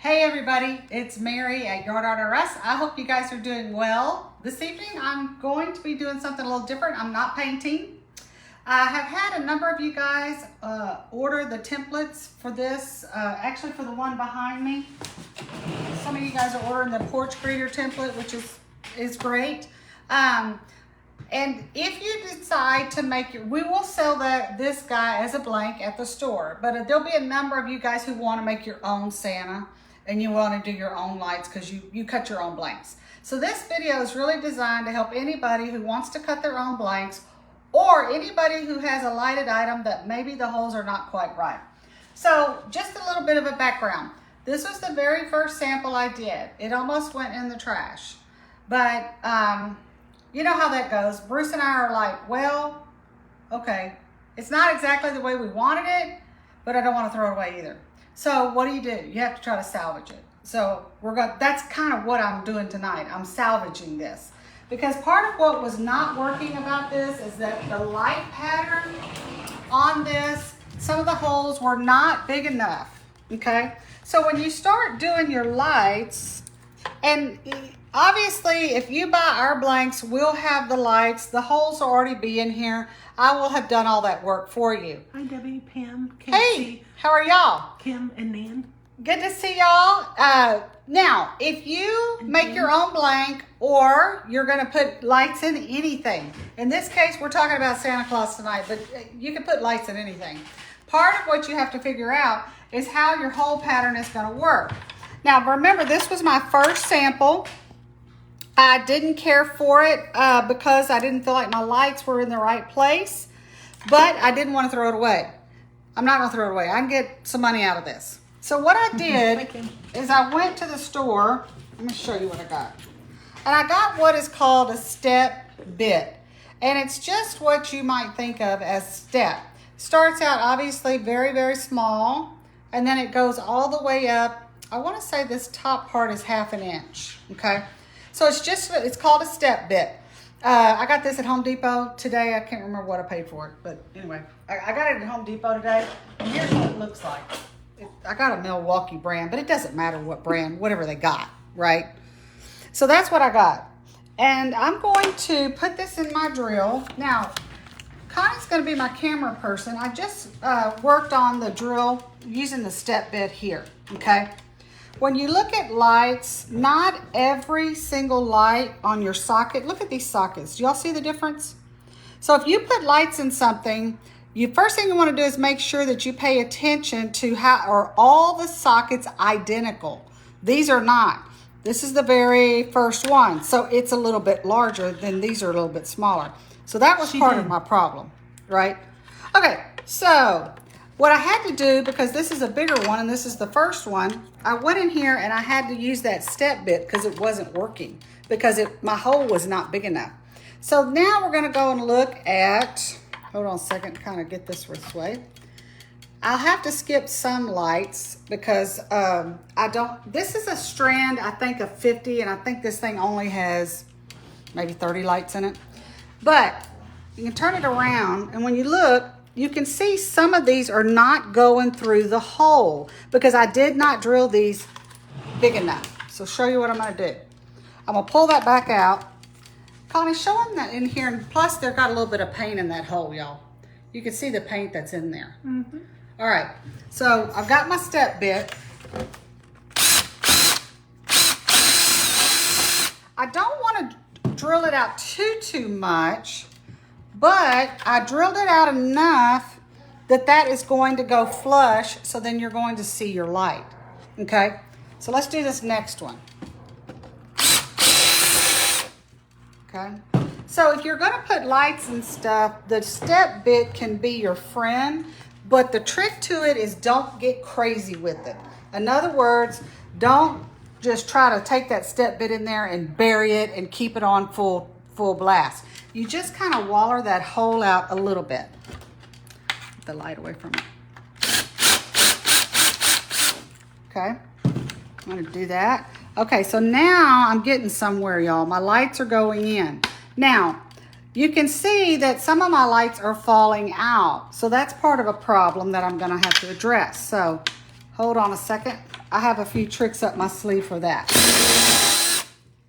Hey everybody, it's Mary at Yard Art R Us. I hope you guys are doing well. This evening I'm going to be doing something a little different. I'm not painting. I have had a number of you guys order the templates for this, actually for the one behind me. Some of you guys are ordering the porch greeter template, which is great. And if you decide to make it, we will sell this guy as a blank at the store, but there'll be a number of you guys who want to make your own Santa and you want to do your own lights because you cut your own blanks. So this video is really designed to help anybody who wants to cut their own blanks or anybody who has a lighted item that maybe the holes are not quite right. So just a little bit of a background. This was the very first sample I did. It almost went in the trash, but you know how that goes. Bruce and I are like, well, okay, it's not exactly the way we wanted it, but I don't want to throw it away either. So what do? You have to try to salvage it. So that's kind of what I'm doing tonight. I'm salvaging this. Because part of what was not working about this is that the light pattern on this, some of the holes were not big enough, okay? So when you start doing your lights, and obviously, if you buy our blanks, we'll have the lights. The holes will already be in here. I will have done all that work for you. Hi, Debbie, Pam, Casey. Hey, how are y'all? Kim and Nan. Good to see y'all. Now, if you make your own blank or you're going to put lights in anything, in this case, we're talking about Santa Claus tonight, but you can put lights in anything. Part of what you have to figure out is how your hole pattern is going to work. Now, remember, this was my first sample. I didn't care for it because I didn't feel like my lights were in the right place, but I didn't want to throw it away. I'm not going to throw it away. I can get some money out of this. So what I did is I went to the store. Let me show you what I got. And I got what is called a step bit. And it's just what you might think of as step. Starts out obviously very, very small, and then it goes all the way up. I want to say this top part is 1/2 inch, okay? So it's called a step bit. I got this at Home Depot today. I can't remember what I paid for it, but anyway, I got it at Home Depot today. And here's what it looks like. I got a Milwaukee brand, but it doesn't matter what brand, whatever they got, right? So that's what I got. And I'm going to put this in my drill. Now, Connie's going to be my camera person. I just worked on the drill using the step bit here, okay? When you look at lights, not every single light on your socket, look at these sockets. Do y'all see the difference? So if you put lights in something, first thing you want to do is make sure that you pay attention to how are all the sockets identical. These are not. This is the very first one. So it's a little bit larger than these are a little bit smaller. So that was part of my problem, right? Okay, so what I had to do, because this is a bigger one and this is the first one, I went in here and I had to use that step bit because it wasn't working, because my hole was not big enough. So now we're gonna go and look at, hold on a second, kind of get this way. I'll have to skip some lights because this is a strand, I think of 50, and I think this thing only has maybe 30 lights in it. But you can turn it around, and when you look, you can see some of these are not going through the hole because I did not drill these big enough. So show you what I'm gonna do. I'm gonna pull that back out. Connie, show them that in here, and plus they've got a little bit of paint in that hole, y'all. You can see the paint that's in there. Mm-hmm. All right, so I've got my step bit. I don't want to drill it out too much, but I drilled it out enough that is going to go flush, so then you're going to see your light, okay? So let's do this next one. Okay, so if you're gonna put lights and stuff, the step bit can be your friend, but the trick to it is don't get crazy with it. In other words, don't just try to take that step bit in there and bury it and keep it on full blast. You just kind of waller that hole out a little bit. Get the light away from it. Okay, I'm gonna do that. Okay, so now I'm getting somewhere, y'all. My lights are going in. Now, you can see that some of my lights are falling out. So that's part of a problem that I'm gonna have to address. So hold on a second. I have a few tricks up my sleeve for that.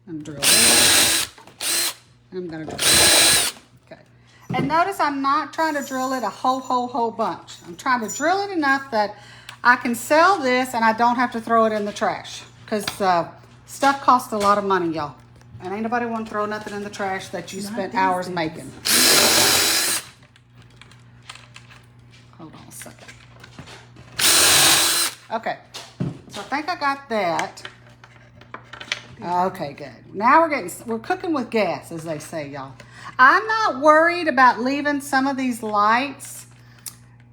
I'm drilling. I'm gonna drill it. Okay. And notice I'm not trying to drill it a whole bunch. I'm trying to drill it enough that I can sell this and I don't have to throw it in the trash. Because stuff costs a lot of money, y'all. And ain't nobody want to throw nothing in the trash that you spent hours making. Hold on a second. Okay. So I think I got that. Okay, good. Now we're cooking with gas, as they say, y'all. I'm not worried about leaving some of these lights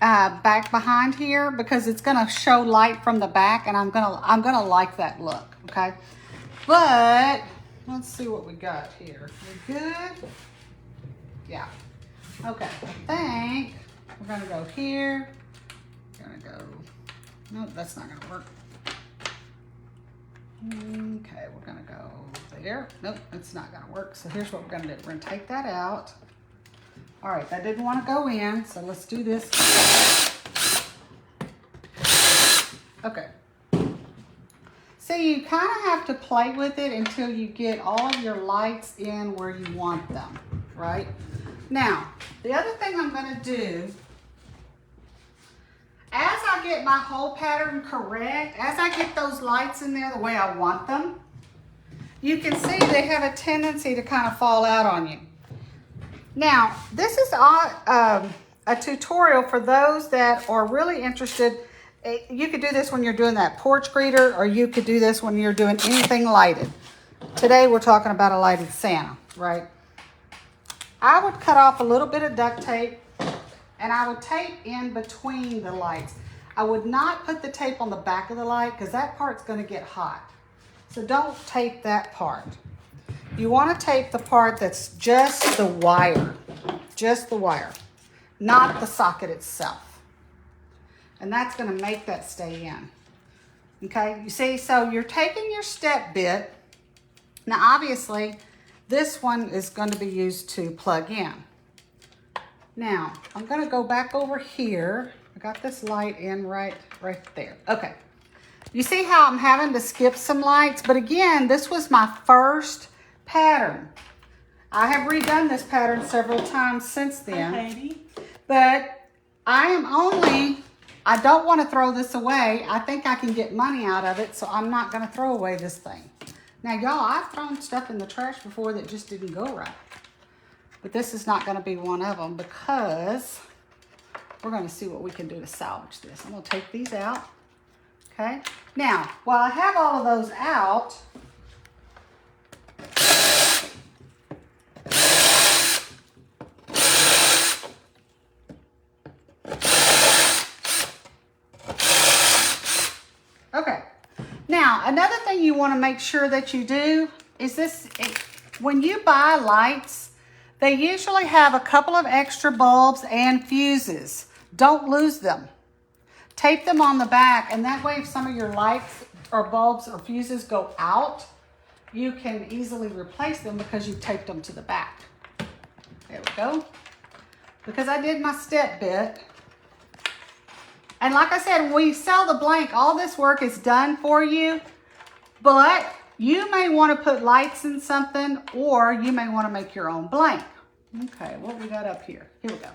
back behind here because it's gonna show light from the back, and I'm gonna like that look. Okay, but let's see what we got here. We good? Yeah. Okay. I think we're gonna go here. We're gonna go. Nope, that's not gonna work. Okay, we're gonna go there. Nope, it's not gonna work. So here's what we're gonna do. We're gonna take that out. All right, that didn't want to go in, so let's do this. Okay. So you kind of have to play with it until you get all of your lights in where you want them, right? Now, the other thing I'm gonna do, as I get my whole pattern correct, as I get those lights in there the way I want them, you can see they have a tendency to kind of fall out on you. Now, this is a tutorial for those that are really interested. You could do this when you're doing that porch greeter, or you could do this when you're doing anything lighted. Today, we're talking about a lighted Santa, right? I would cut off a little bit of duct tape, and I would tape in between the lights. I would not put the tape on the back of the light because that part's going to get hot. So don't tape that part. You want to tape the part that's just the wire, not the socket itself. And that's going to make that stay in. Okay, you see, so you're taking your step bit. Now, obviously, this one is going to be used to plug in. Now, I'm going to go back over here. I got this light in right there. Okay. You see how I'm having to skip some lights? But again, this was my first pattern. I have redone this pattern several times since then. Heidi. But I don't want to throw this away. I think I can get money out of it, so I'm not going to throw away this thing. Now, y'all, I've thrown stuff in the trash before that just didn't go right. But this is not going to be one of them because we're going to see what we can do to salvage this. I'm going to take these out. Okay. Now, while I have all of those out, okay. Now, another thing you want to make sure that you do is this, when you buy lights, they usually have a couple of extra bulbs and fuses. Don't lose them. Tape them on the back, and that way if some of your lights or bulbs or fuses go out, you can easily replace them because you taped them to the back. There we go. Because I did my step bit. And like I said, when we sell the blank, all this work is done for you, but you may want to put lights in something, or you may want to make your own blank. Okay, what we got up here? Here we go.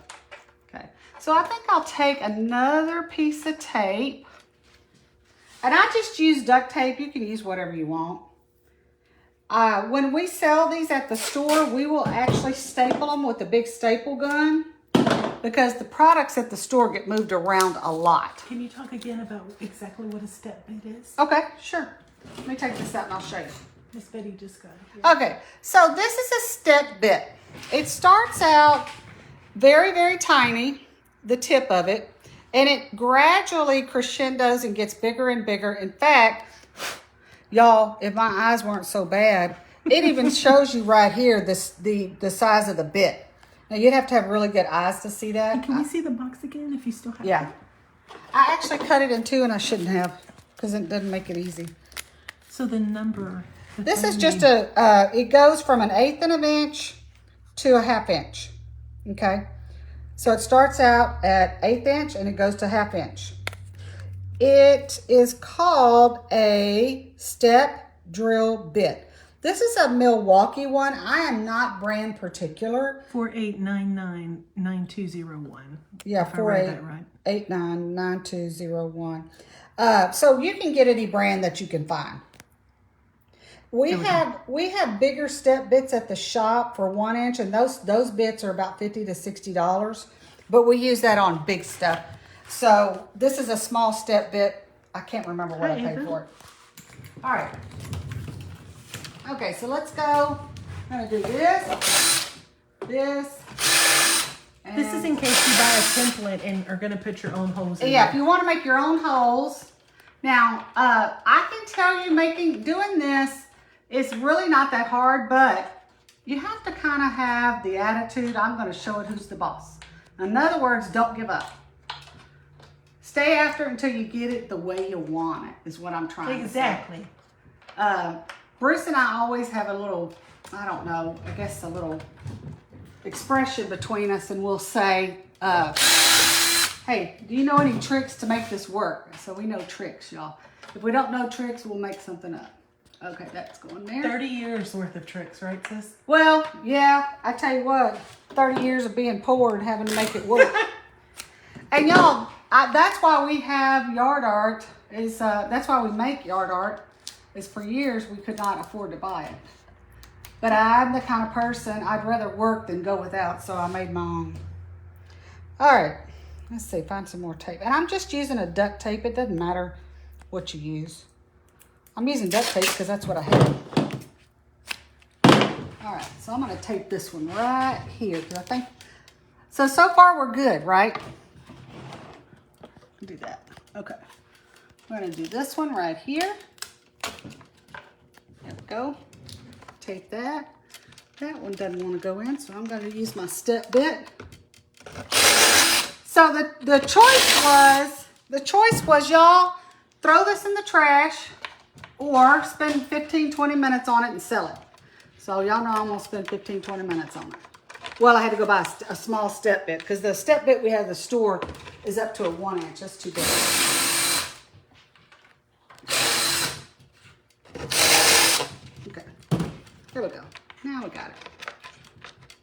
Okay, so I think I'll take another piece of tape, and I just use duct tape. You can use whatever you want. When we sell these at the store, we will actually staple them with a big staple gun because the products at the store get moved around a lot. Can you talk again about exactly what a step bit is? Okay, sure. Let me take this out and I'll show you. Miss Betty just got it. Yeah. Okay, so this is a step bit. It starts out very, very tiny, the tip of it, and it gradually crescendos and gets bigger and bigger. In fact, y'all, if my eyes weren't so bad, it even shows you right here the size of the bit. Now, you'd have to have really good eyes to see that. And can we see the box again if you still have Yeah. it? I actually cut it in two, and I shouldn't have because it doesn't make it easy. So the number. This is just it goes from 1/8 of an inch to a 1/2 inch. Okay. So it starts out at 1/8 inch and it goes to 1/2 inch. It is called a step drill bit. This is a Milwaukee one. I am not brand particular. 48999201. Yeah, if I read that right. 499201. So you can get any brand that you can find. We have bigger step bits at the shop for 1 inch, and those bits are about $50 to $60. But we use that on big stuff. So this is a small step bit. I can't remember what I paid for it. All right. Okay, so let's go. I'm gonna do this, and This is in case you buy a template and are gonna put your own holes in. Yeah, if you want to make your own holes. Now, I can tell you doing this is really not that hard, but you have to kind of have the attitude, I'm gonna show it who's the boss. In other words, don't give up. Stay after it until you get it the way you want it, is what I'm trying to say. Exactly. Bruce and I always have a little, I don't know, I guess a little expression between us, and we'll say, hey, do you know any tricks to make this work? So we know tricks, y'all. If we don't know tricks, we'll make something up. Okay, that's going there. 30 years worth of tricks, right, sis? Well, yeah, I tell you what, 30 years of being poor and having to make it work. And y'all, that's why we have yard art, that's why we make yard art, is for years we could not afford to buy it. But I'm the kind of person, I'd rather work than go without, so I made my own. All right, let's see, find some more tape. And I'm just using a duct tape. It doesn't matter what you use. I'm using duct tape because that's what I have. All right, so I'm gonna tape this one right here, because I think, so far we're good, right? Do that, okay. We're gonna do this one right here. There we go. Take that. That one doesn't want to go in, so I'm going to use my step bit. So the choice was y'all throw this in the trash or spend 15-20 minutes on it and sell it. So y'all know I'm going to spend 15-20 minutes on it. Well, I had to go buy a small step bit because the step bit we have at the store is up to a 1 inch. That's too big. There we go. Now we got it.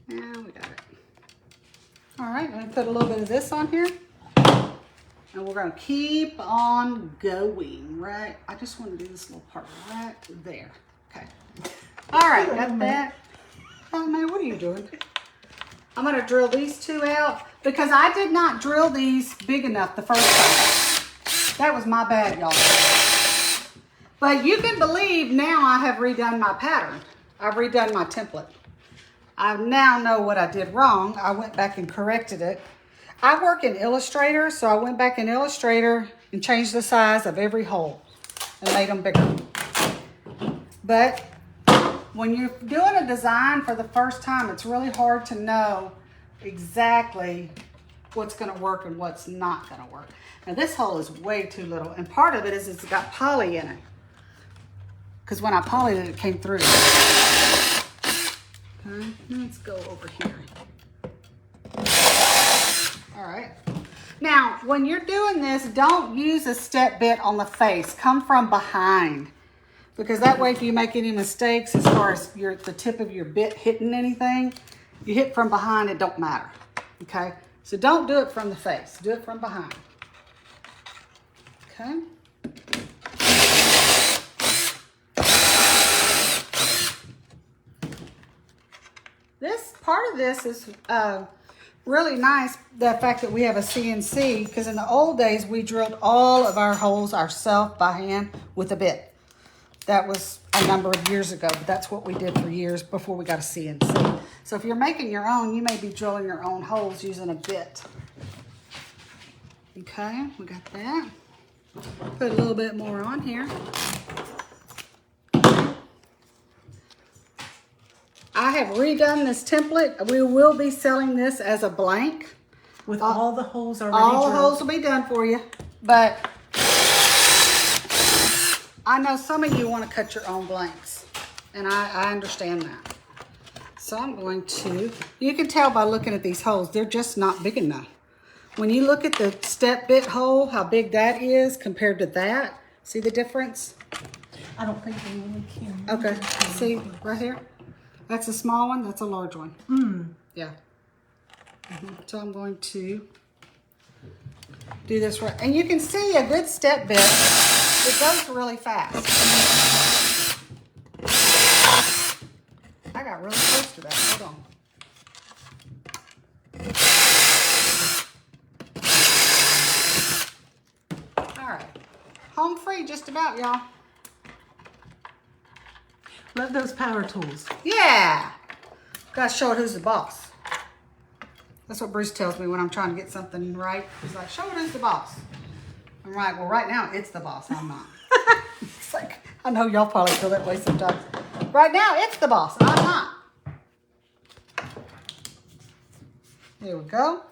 Now we got it. All right, I'm gonna put a little bit of this on here. And we're gonna keep on going, right? I just wanna do this little part right there. Okay. All right, got that. Oh man, what are you doing? I'm gonna drill these two out because I did not drill these big enough the first time. That was my bad, y'all. But you can believe now I have redone my pattern. I've redone my template. I now know what I did wrong. I went back and corrected it. I work in Illustrator, so I went back in Illustrator and changed the size of every hole and made them bigger. But when you're doing a design for the first time, it's really hard to know exactly what's gonna work and what's not gonna work. Now this hole is way too little, and part of it is it's got poly in it. Because when I polyed it, it came through. Okay, let's go over here. All right. Now, when you're doing this, don't use a step bit on the face. Come from behind. Because that way, if you make any mistakes as far as the tip of your bit hitting anything, you hit from behind, it don't matter. Okay? So don't do it from the face. Do it from behind. Okay? This part of this is really nice, the fact that we have a CNC, because in the old days, we drilled all of our holes ourselves by hand with a bit. That was a number of years ago, but that's what we did for years before we got a CNC. So if you're making your own, you may be drilling your own holes using a bit. Okay, we got that. Put a little bit more on here. I have redone this template. We will be selling this as a blank. With all the holes already drilled. All the holes will be done for you. But I know some of you want to cut your own blanks. And I understand that. So I'm going to, you can tell by looking at these holes, they're just not big enough. when you look at the step bit hole, how big that is compared to that, see the difference? I don't think they really can. Okay, see right here? That's a small one, that's a large one. Yeah. So I'm going to do this right. And you can see a good step bit, it goes really fast. I got really close to that, hold on. All right, home free just about, y'all. Love those power tools. Yeah, gotta show it who's the boss. That's what Bruce tells me when I'm trying to get something right. He's like, show it who's the boss. I'm like, well, right now it's the boss, I'm not. It's like, I know y'all probably feel that way sometimes. Right now it's the boss, I'm not. There we go.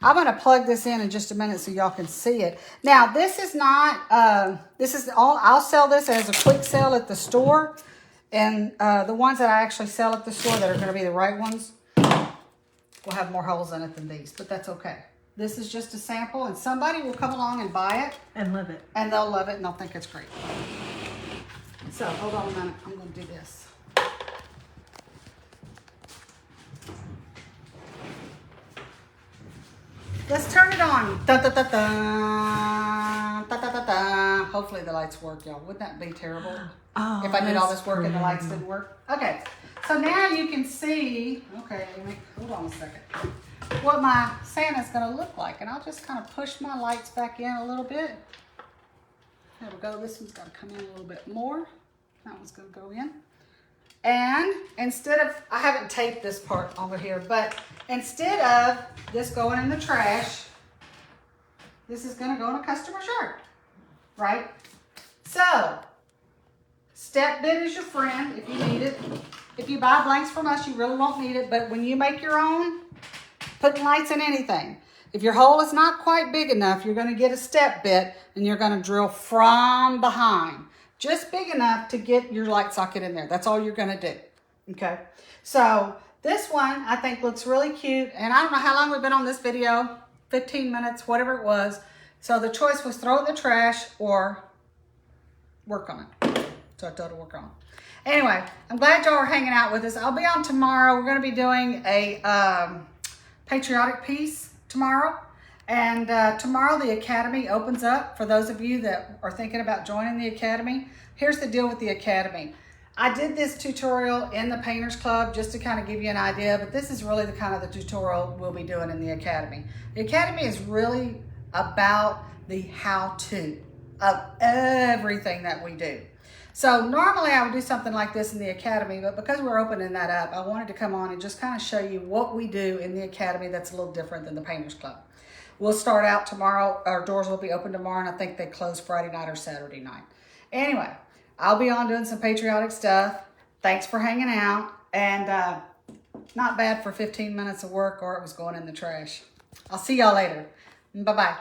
I'm gonna plug this in just a minute so y'all can see it. Now, this is not, this is all, I'll sell this as a quick sale at the store. And the ones that I actually sell at the store that are gonna be the right ones will have more holes in it than these, but that's okay. This is just a sample and somebody will come along and buy it. And love it. And they'll love it and they'll think it's great. So, hold on a minute, I'm gonna do this. Let's turn it on. Da, da, da, da, da, da, da, da. Hopefully the lights work, y'all. Wouldn't that be terrible? Oh, if I did all this work and the pretty. lights didn't work? Okay, so now you can see, okay, hold on a second, what my Santa's gonna look like. And I'll just kind of push my lights back in a little bit. There we go, this one's gotta come in a little bit more. That one's gonna go in. And instead of, I haven't taped this part over here, but instead of this going in the trash, this is gonna go in a customer shirt, right? So, step bit is your friend if you need it. If you buy blanks from us, you really won't need it, but when you make your own, putting lights in anything, if your hole is not quite big enough, you're gonna get a step bit and you're gonna drill from behind. Just big enough to get your light socket in there. That's all you're gonna do, okay? So this one I think looks really cute, and I don't know how long we've been on this video, 15 minutes, whatever it was. So the choice was throw it in the trash or work on it. So I told her to work on it. Anyway, I'm glad y'all are hanging out with us. I'll be on tomorrow. We're gonna be doing a patriotic piece tomorrow. And tomorrow the Academy opens up for those of you that are thinking about joining the Academy. Here's the deal with the Academy. I did this tutorial in the Painters Club just to kind of give you an idea, but this is really the kind of the tutorial we'll be doing in the Academy. The Academy is really about the how-to of everything that we do. So normally I would do something like this in the Academy, but because we're opening that up, I wanted to come on and just kind of show you what we do in the Academy that's a little different than the Painters Club. We'll start out tomorrow. Our doors will be open tomorrow, and I think they close Friday night or Saturday night. Anyway, I'll be on doing some patriotic stuff. Thanks for hanging out. And not bad for 15 minutes of work, or it was going in the trash. I'll see y'all later. Bye-bye.